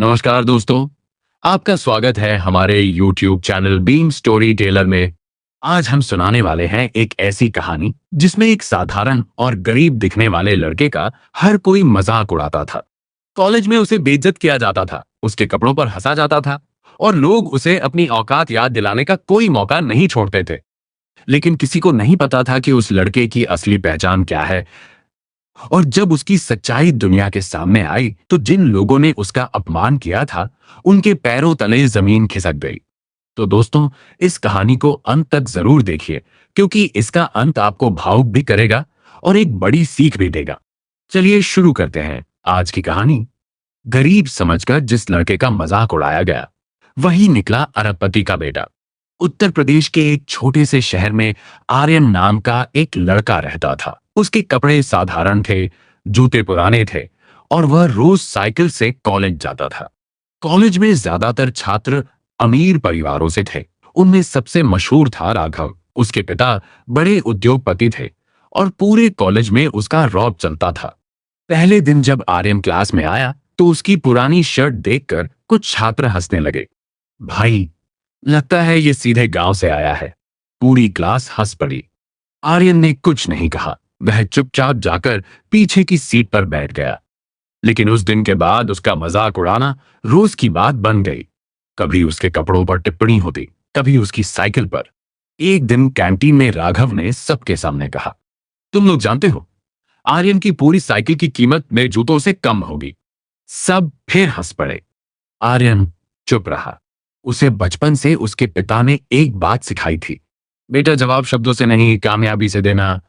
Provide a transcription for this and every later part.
नमस्कार दोस्तों, आपका स्वागत है हमारे YouTube channel beam story teller में। आज हम सुनाने वाले हैं एक ऐसी कहानी जिसमें एक साधारण और गरीब दिखने वाले लड़के का हर कोई मजाक उड़ाता था। कॉलेज में उसे बेइज्जत किया जाता था, उसके कपड़ों पर हंसा जाता था और लोग उसे अपनी औकात याद दिलाने का कोई मौका नहीं छोड़ते थे। लेकिन किसी को नहीं पता था कि उस लड़के की असली पहचान क्या है। और जब उसकी सच्चाई दुनिया के सामने आई तो जिन लोगों ने उसका अपमान किया था उनके पैरों तले जमीन खिसक गई। तो दोस्तों, इस कहानी को अंत तक जरूर देखिए, क्योंकि इसका अंत आपको भावुक भी करेगा और एक बड़ी सीख भी देगा। चलिए शुरू करते हैं आज की कहानी। गरीब समझकर जिस लड़के का मजाक उड़ाया गया वही निकला अरबपति का बेटा। उत्तर प्रदेश के एक छोटे से शहर में आर्यन नाम का एक लड़का रहता था। उसके कपड़े साधारण थे, जूते पुराने थे और वह रोज साइकिल से कॉलेज जाता था। कॉलेज में ज्यादातर छात्र अमीर परिवारों से थे। उनमें सबसे मशहूर था राघव। उसके पिता बड़े उद्योगपति थे और पूरे कॉलेज में उसका रौब चलता था। पहले दिन जब आर्यन क्लास में आया तो उसकी पुरानी शर्ट देखकर कुछ छात्र हंसने लगे। भाई, लगता है ये सीधे गांव से आया है। पूरी क्लास हंस पड़ी। आर्यन ने कुछ नहीं कहा। वह चुपचाप जाकर पीछे की सीट पर बैठ गया। लेकिन उस दिन के बाद उसका मजाक उड़ाना रोज की बात बन गई। कभी उसके कपड़ों पर टिप्पणी होती, कभी उसकी साइकिल पर। एक दिन कैंटीन में राघव ने सबके सामने कहा, तुम लोग जानते हो, आर्यन की पूरी साइकिल की कीमत मेरे जूतों से कम होगी। सब फिर हंस पड़े। आर्यन चुप रहा। उसे बचपन से उसके पिता ने एक बात सिखाई थी, बेटा जवाब शब्दों से नहीं, कामयाबी से देना।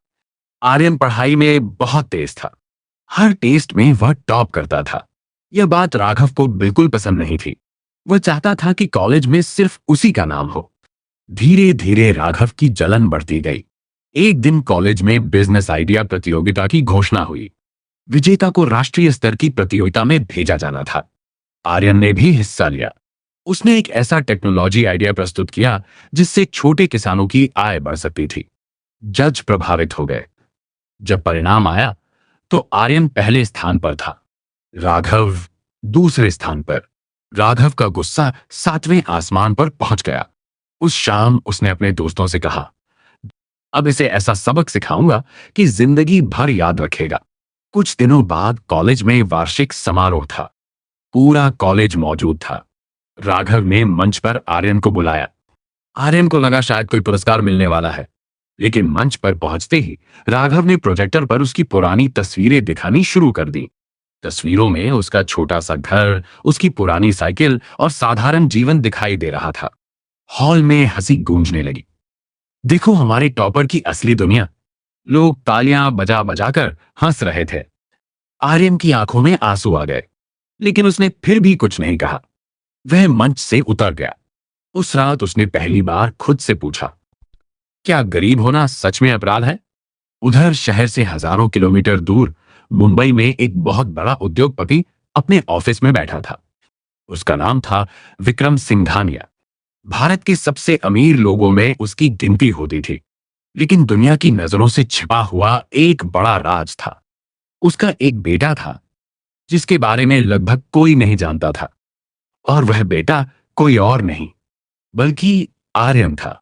आर्यन पढ़ाई में बहुत तेज था। हर टेस्ट में वह टॉप करता था। यह बात राघव को बिल्कुल पसंद नहीं थी। वह चाहता था कि कॉलेज में सिर्फ उसी का नाम हो। धीरे धीरे राघव की जलन बढ़ती गई। एक दिन कॉलेज में बिजनेस आइडिया प्रतियोगिता की घोषणा हुई। विजेता को राष्ट्रीय स्तर की प्रतियोगिता में भेजा जाना था। आर्यन ने भी हिस्सा लिया। उसने एक ऐसा टेक्नोलॉजी आइडिया प्रस्तुत किया जिससे छोटे किसानों की आय बढ़ सकती थी। जज प्रभावित हो गए। जब परिणाम आया तो आर्यन पहले स्थान पर था, राघव दूसरे स्थान पर। राघव का गुस्सा सातवें आसमान पर पहुंच गया। उस शाम उसने अपने दोस्तों से कहा, अब इसे ऐसा सबक सिखाऊंगा कि जिंदगी भर याद रखेगा। कुछ दिनों बाद कॉलेज में वार्षिक समारोह था। पूरा कॉलेज मौजूद था। राघव ने मंच पर आर्यन को बुलाया। आर्यन को लगा शायद कोई पुरस्कार मिलने वाला है, लेकिन मंच पर पहुंचते ही राघव ने प्रोजेक्टर पर उसकी पुरानी तस्वीरें दिखानी शुरू कर दी। तस्वीरों में उसका छोटा सा घर, उसकी पुरानी साइकिल और साधारण जीवन दिखाई दे रहा था। हॉल में हंसी गूंजने लगी। देखो हमारे टॉपर की असली दुनिया। लोग तालियां बजा बजाकर हंस रहे थे। आर्यन की आंखों में आंसू आ गए, लेकिन उसने फिर भी कुछ नहीं कहा। वह मंच से उतर गया। उस रात उसने पहली बार खुद से पूछा, क्या गरीब होना सच में अपराध है? उधर शहर से हजारों किलोमीटर दूर मुंबई में एक बहुत बड़ा उद्योगपति अपने ऑफिस में बैठा था। उसका नाम था विक्रम सिंघानिया। भारत के सबसे अमीर लोगों में उसकी गिनती होती थी। लेकिन दुनिया की नजरों से छिपा हुआ एक बड़ा राज था। उसका एक बेटा था जिसके बारे में लगभग कोई नहीं जानता था। और वह बेटा कोई और नहीं बल्कि आर्यन था।